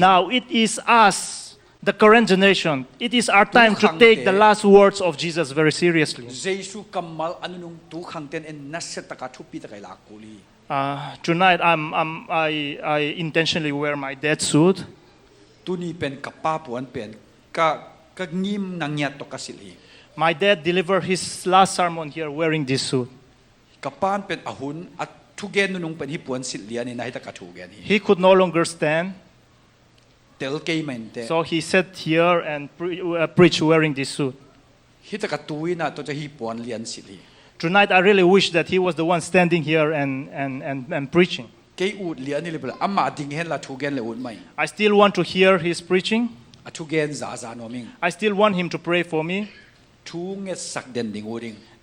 Now it is us, the current generation. It is our time to take the last words of Jesus very seriously. Jesu kamal anunung tu khang ten en nasetaka thupi takai lakuli. Tonight I intentionally wear my dead suit. Tuni pen kapapuan pen ka ngim nangyat to kasili. My dad delivered his last sermon here wearing this suit. Kapan pen ahun at tugen nunung pen hipuan silya ni nahita katugen. He could no longer stand. So he sat here and preached wearing this suit. Tonight I really wish that he was the one standing here and preaching. I still want to hear his preaching. I still want him to pray for me.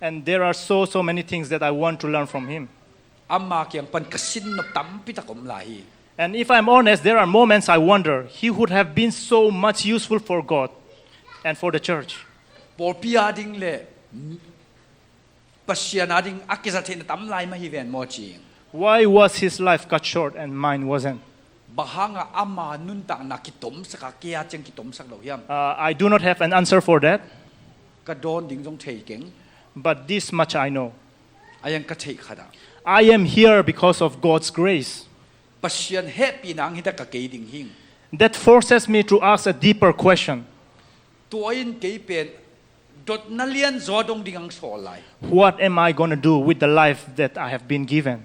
And there are so many things that I want to learn from him. And if I'm honest, there are moments I wonder, he would have been so much useful for God and for the church. Why was his life cut short and mine wasn't? I do not have an answer for that. But this much I know. I am here because of God's grace. That forces me to ask a deeper question. What am I going to do with the life that I have been given?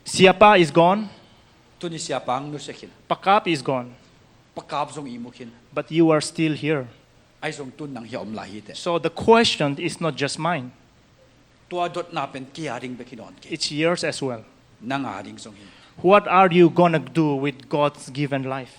Siapa is gone. Pakap is gone. But you are still here. So the question is not just mine. It's yours as well. What are you going to do with God's given life?